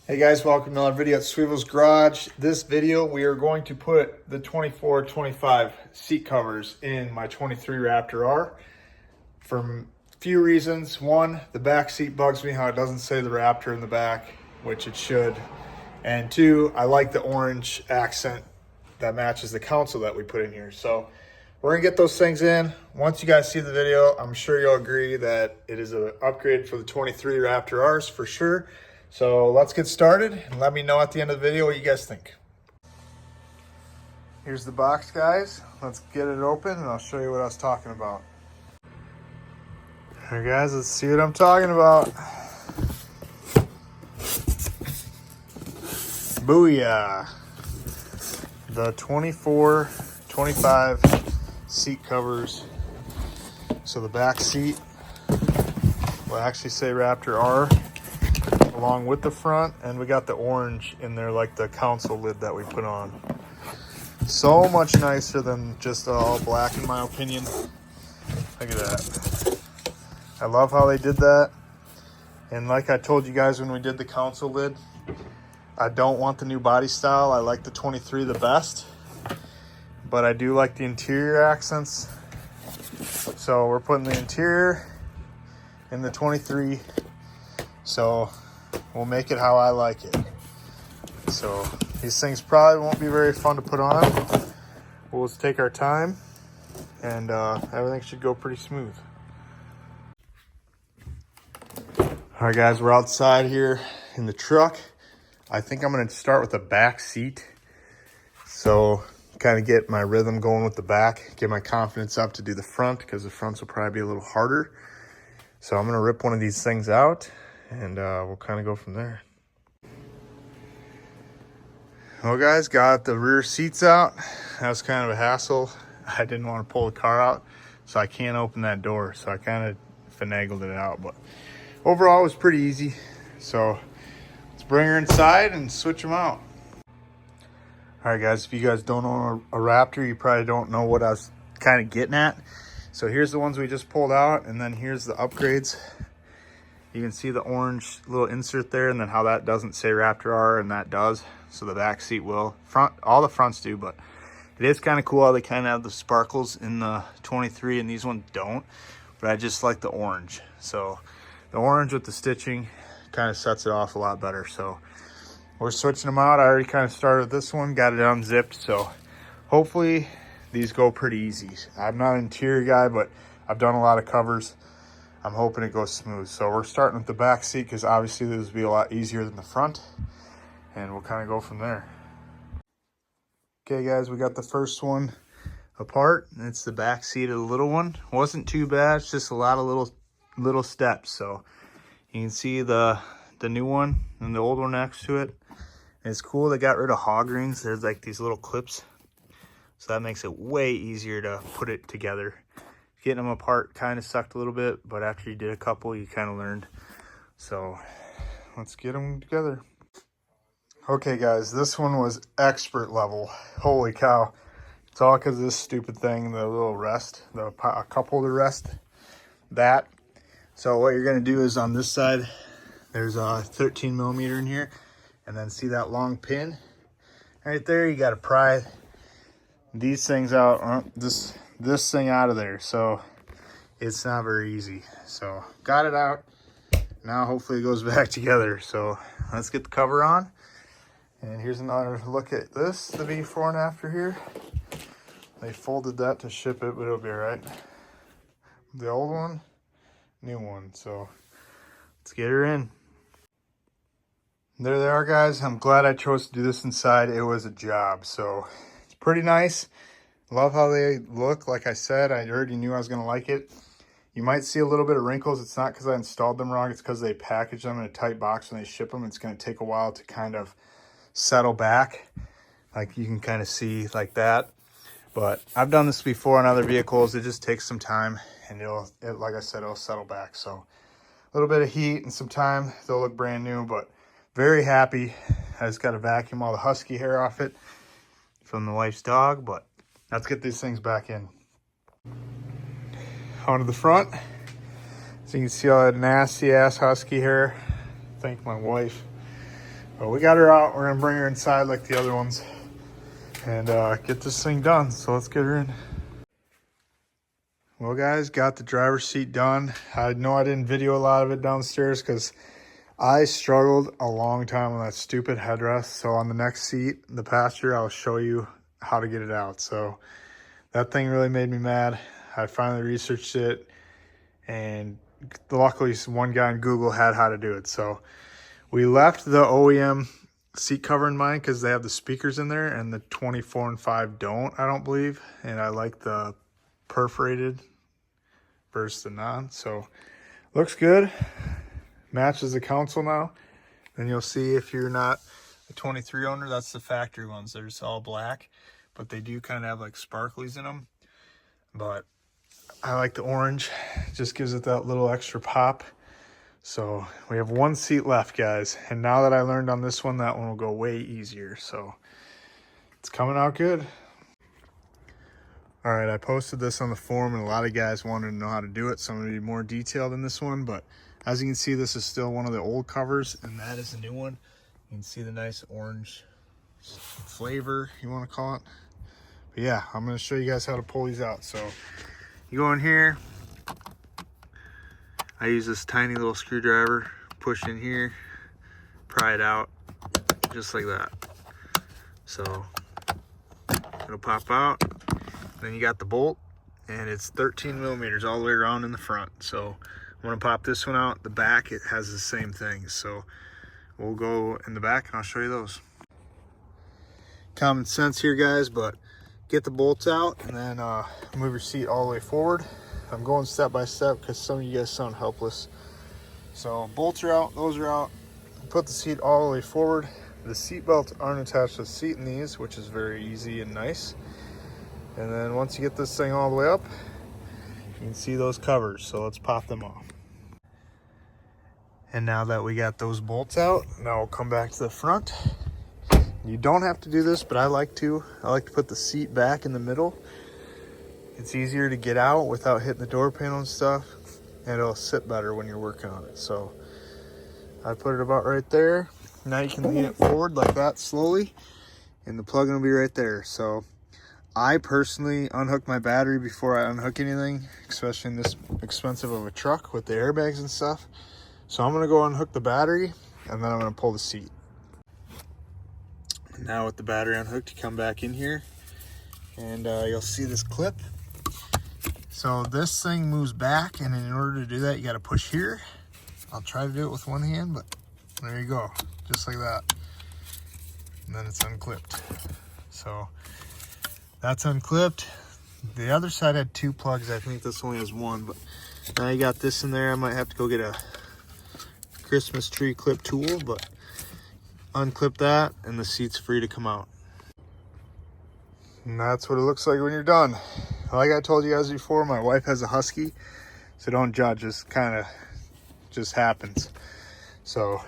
Hey guys, welcome to another video at Sweevel's Garage. This video, we are going to put the 24-25 seat covers in my 23 Raptor R for a few reasons. One, the back seat bugs me how it doesn't say the Raptor in the back, which it should. And two, I like the orange accent that matches the console that we put in here. So we're gonna get those things in. Once you guys see the video, I'm sure you'll agree that it is an upgrade for the 23 Raptor Rs for sure. So let's get started and let me know at the end of the video what you guys think. Here's the box, guys. Let's get it open and I'll show you what I was talking about. All right, guys, let's see what I'm talking about. Booyah. The 24-25 seat covers. So the back seat will actually say Raptor R along with the front, and we got the orange in there like the console lid that we put on. So much nicer than just all black in my opinion. Look at that. I love how they did that. And like I told you guys when we did the console lid, I don't want the new body style. I like the 23 the best, but I do like the interior accents. So we're putting the interior in the 23. So we'll make it how I like it. So these things probably won't be very fun to put on. We'll just take our time and everything should go pretty smooth. All right, guys, we're outside here in the truck. I think I'm gonna start with the back seat. So kind of get my rhythm going with the back, get my confidence up to do the front because the fronts will probably be a little harder. So I'm gonna rip one of these things out and we'll kind of go from there. Well, guys, got the rear seats out. That was kind of a hassle. I didn't want to pull the car out, so I can't open that door. So I kind of finagled it out, but overall it was pretty easy. So let's bring her inside and switch them out. All right, guys, if you guys don't own a Raptor, you probably don't know what I was kind of getting at. So here's the ones we just pulled out, and then here's the upgrades. You can see the orange little insert there, and then how that doesn't say Raptor R and that does. So the back seat will. Front, all the fronts do, but it is kind of cool how they kind of have the sparkles in the 23 and these ones don't. But I just like the orange. So the orange with the stitching kind of sets it off a lot better. So we're switching them out. I already kind of started this one, got it unzipped. So hopefully these go pretty easy. I'm not an interior guy, but I've done a lot of covers. I'm hoping it goes smooth. So we're starting with the back seat because obviously this will be a lot easier than the front. And we'll kind of go from there. Okay, guys, we got the first one apart. And it's the back seat of the little one. Wasn't too bad. It's just a lot of little steps. So you can see the new one and the old one next to it. And it's cool. They got rid of hog rings. There's like these little clips. So that makes it way easier to put it together. Getting them apart kind of sucked a little bit, but after you did a couple, you kind of learned. So let's get them together. Okay, guys, this one was expert level. Holy cow. It's all because of this stupid thing, the little rest, the cup holder rest, that. So what you're going to do is on this side, there's a 13 millimeter in here, and then see that long pin right there? You got to pry these things out, this thing out of there. So it's not very easy. So got it out. Now hopefully it goes back together. So let's get the cover on. And here's another look at this, the before and after here. They folded that to ship it, but it'll be all right. The old one, new one. So let's get her in. There they are, guys. I'm glad I chose to do this inside. It was a job. So it's pretty nice. Love how they look. Like I said, I already knew I was going to like it. You might see a little bit of wrinkles. It's not because I installed them wrong. It's because they package them in a tight box when they ship them. It's going to take a while to kind of settle back. Like you can kind of see like that. But I've done this before on other vehicles. It just takes some time and like I said, it'll settle back. So a little bit of heat and some time, they'll look brand new, but very happy. I just got to vacuum all the husky hair off it from the wife's dog, but let's get these things back in. Onto the front. So you can see all that nasty ass husky hair. Thank my wife. But we got her out. We're gonna bring her inside like the other ones and get this thing done. So let's get her in. Well guys, got the driver's seat done. I know I didn't video a lot of it downstairs because I struggled a long time on that stupid headrest. So on the next seat, the passenger, I'll show you how to get it out. So that thing really made me mad. I finally researched it, and luckily one guy on Google had how to do it. So we left the OEM seat cover in mine because they have the speakers in there, and the 24 and 5 don't, I don't believe. And I like the perforated versus the non. So looks good. Matches the console now. Then you'll see if you're not a 23 owner, that's the factory ones. They're just all black, but they do kind of have like sparklies in them. But I like the orange. It just gives it that little extra pop. So we have one seat left, guys. And now that I learned on this one, that one will go way easier. So it's coming out good. All right, I posted this on the forum and a lot of guys wanted to know how to do it. So I'm gonna be more detailed in this one, but as you can see, this is still one of the old covers and that is the new one. You can see the nice orange flavor, you wanna call it. But yeah, I'm gonna show you guys how to pull these out. So you go in here. I use this tiny little screwdriver, push in here, pry it out, just like that. So it'll pop out. Then you got the bolt, and it's 13 millimeters all the way around in the front. So I'm gonna pop this one out. The back, it has the same thing. So we'll go in the back and I'll show you those. Common sense here, guys, but get the bolts out and then move your seat all the way forward. I'm going step by step because some of you guys sound helpless. So bolts are out, those are out. Put the seat all the way forward. The seat belts aren't attached to the seat in these, which is very easy and nice. And then once you get this thing all the way up, you can see those covers. So let's pop them off. And now that we got those bolts out, now we'll come back to the front. You don't have to do this, but I like to. I like to put the seat back in the middle. It's easier to get out without hitting the door panel and stuff. And it'll sit better when you're working on it. So I put it about right there. Now you can lean it forward like that slowly. And the plug will be right there. So I personally unhook my battery before I unhook anything, especially in this expensive of a truck with the airbags and stuff. So I'm gonna go unhook the battery and then I'm gonna pull the seat. Now with the battery unhooked, you come back in here and you'll see this clip. So this thing moves back, and in order to do that, you gotta push here. I'll try to do it with one hand, but there you go, just like that. And then it's unclipped. So that's unclipped. The other side had 2 plugs. I think this only has 1, but now you got this in there. I might have to go get a Christmas tree clip tool, but unclip that and the seat's free to come out. And that's what it looks like when you're done. Like I told you guys before, my wife has a husky, so don't judge. This kind of just happens. So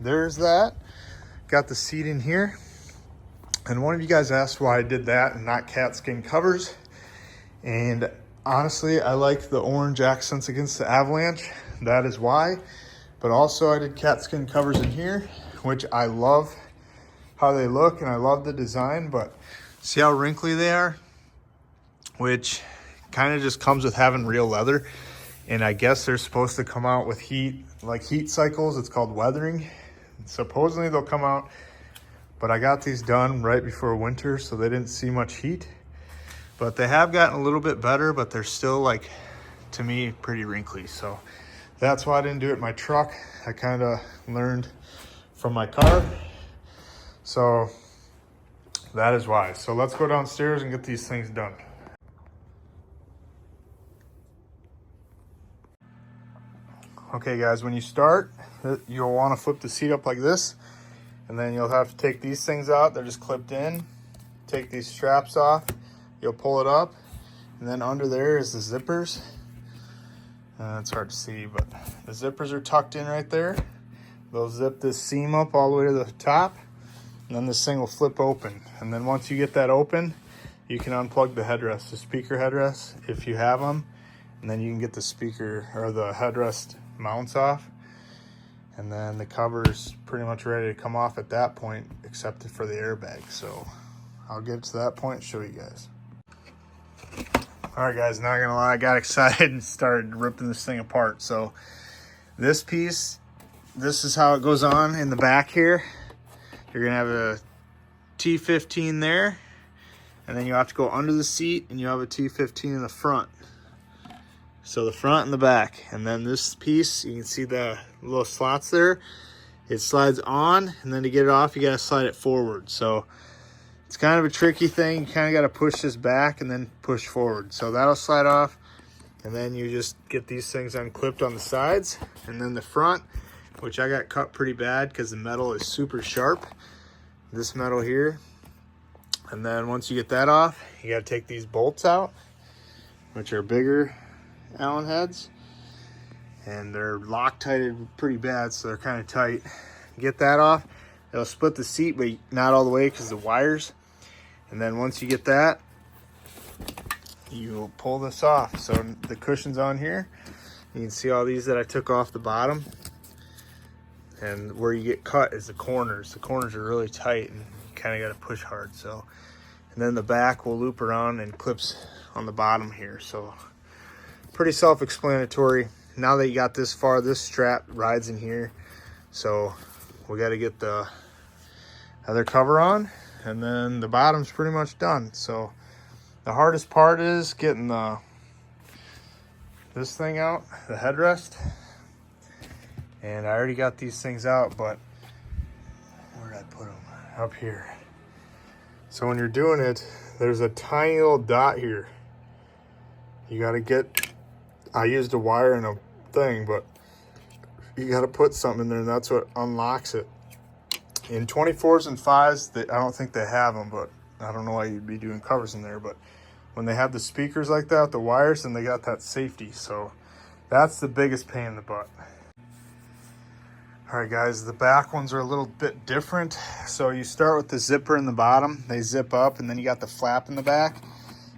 there's that. Got the seat in here. And one of you guys asked why I did that and not cat skin covers. And honestly, I like the orange accents against the Avalanche. That is why. But also I did cat skin covers in here, which I love how they look and I love the design, but see how wrinkly they are? Which kind of just comes with having real leather. And I guess they're supposed to come out with heat, like heat cycles. It's called weathering. Supposedly they'll come out, but I got these done right before winter, so they didn't see much heat. But they have gotten a little bit better, but they're still, like, to me, pretty wrinkly. So that's why I didn't do it in my truck. I kind of learned from my car. So that is why. So let's go downstairs and get these things done. Okay guys, when you start, you'll want to flip the seat up like this, and then you'll have to take these things out. They're just clipped in. Take these straps off. You'll pull it up, and then under there is the zippers. It's hard to see, but the zippers are tucked in right there. They'll zip this seam up all the way to the top, and then this thing will flip open. And then once you get that open, you can unplug the headrest, the speaker headrest, if you have them, and then you can get the speaker or the headrest mounts off. And then the cover's pretty much ready to come off at that point, except for the airbag. So I'll get to that point and show you guys. All right, guys, not gonna lie, I got excited and started ripping this thing apart. So this piece, this is how it goes on in the back here. You're gonna have a T15 there, and then you have to go under the seat, and you have a T15 in the front. So the front and the back. And then this piece, you can see the little slots there. It slides on, and then to get it off, you gotta slide it forward. So it's kind of a tricky thing. You kind of gotta push this back and then push forward. So that'll slide off, and then you just get these things unclipped on the sides. And then the front, which I got cut pretty bad because the metal is super sharp. This metal here. And then once you get that off, you gotta take these bolts out, which are bigger Allen heads, and they're Loctited pretty bad, so they're kind of tight. Get that off, it'll split the seat, but not all the way because the wires. And then once you get that, you pull this off. So the cushion's on here. You can see all these that I took off the bottom, and where you get cut is the corners. The corners are really tight, and you kind of got to push hard. So, and then the back will loop around and clips on the bottom here. So pretty self-explanatory. Now that you got this far, this strap rides in here. So we got to get the other cover on, and then the bottom's pretty much done. So the hardest part is getting this thing out, the headrest. And I already got these things out, but where did I put them? Up here. So when you're doing it, there's a tiny little dot here. You got to get, I used a wire and a thing, but you got to put something in there, and that's what unlocks it. In 24s and 5s, I don't think they have them, but I don't know why you'd be doing covers in there. But when they have the speakers like that, the wires, and they got that safety. So that's the biggest pain in the butt. All right, guys, the back ones are a little bit different. So you start with the zipper in the bottom. They zip up, and then you got the flap in the back.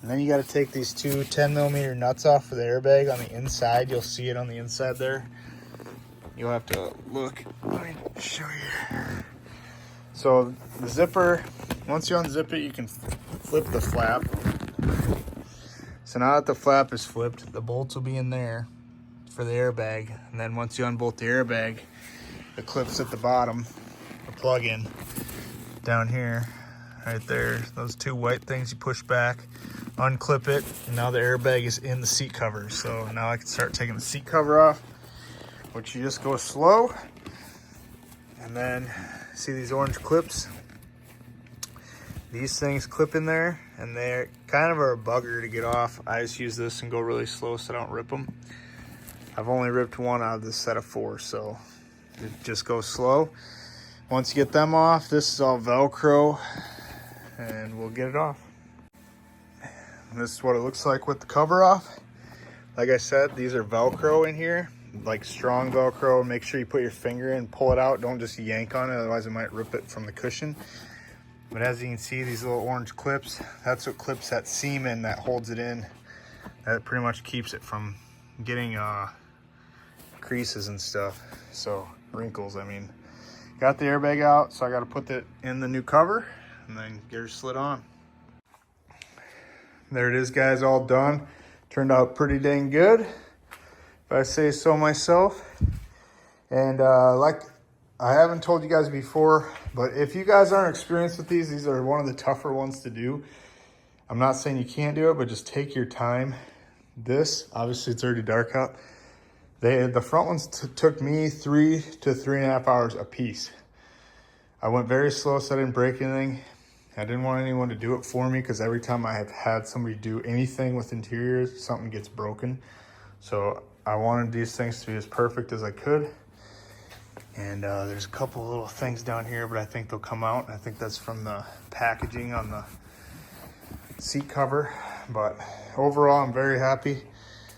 And then you got to take these two 10mm nuts off for the airbag on the inside. You'll see it on the inside there. You'll have to look. Let me show you. So the zipper, once you unzip it, you can flip the flap. So now that the flap is flipped, the bolts will be in there for the airbag. And then once you unbolt the airbag, the clips at the bottom, the plug-in down here, right there. Those two white things you push back, unclip it, and now the airbag is in the seat cover. So now I can start taking the seat cover off, which you just go slow. And then see these orange clips? These things clip in there, and they're kind of a bugger to get off. I just use this and go really slow so I don't rip them. I've only ripped one out of this set of 4, so it just goes slow. Once you get them off, this is all Velcro, and we'll get it off. And this is what it looks like with the cover off. Like I said, these are Velcro in here, like strong Velcro. Make sure you put your finger in, pull it out. Don't just yank on it, otherwise it might rip it from the cushion. But as you can see, these little orange clips, that's what clips that seam in, that holds it in. That pretty much keeps it from getting creases and stuff. So wrinkles, I mean. Got the airbag out, so I got to put it in the new cover and then get her slid on. There it is, guys, all done. Turned out pretty dang good, if I say so myself. And like I haven't told you guys before, but if you guys aren't experienced with these are one of the tougher ones to do. I'm not saying you can't do it, but just take your time. This, obviously it's already dark out. The front ones took me 3 to 3.5 hours a piece. I went very slow, so I didn't break anything. I didn't want anyone to do it for me because every time I have had somebody do anything with interiors, something gets broken. So I wanted these things to be as perfect as I could. And there's a couple little things down here, but I think they'll come out. I think that's from the packaging on the seat cover. But overall, I'm very happy.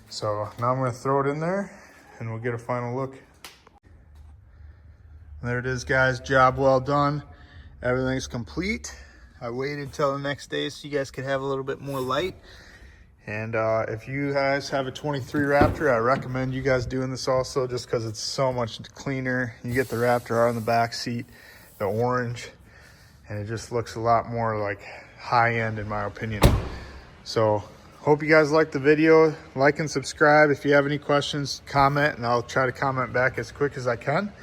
So now I'm gonna throw it in there and we'll get a final look. There it is, guys, job well done. Everything's complete. I waited till the next day so you guys could have a little bit more light. And if you guys have a 23 Raptor, I recommend you guys doing this also, just because it's so much cleaner. You get the Raptor R in the back seat, the orange, and it just looks a lot more like high end in my opinion. So hope you guys liked the video. Like and subscribe. If you have any questions, comment, and I'll try to comment back as quick as I can.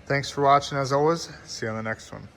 Thanks for watching as always. See you on the next one.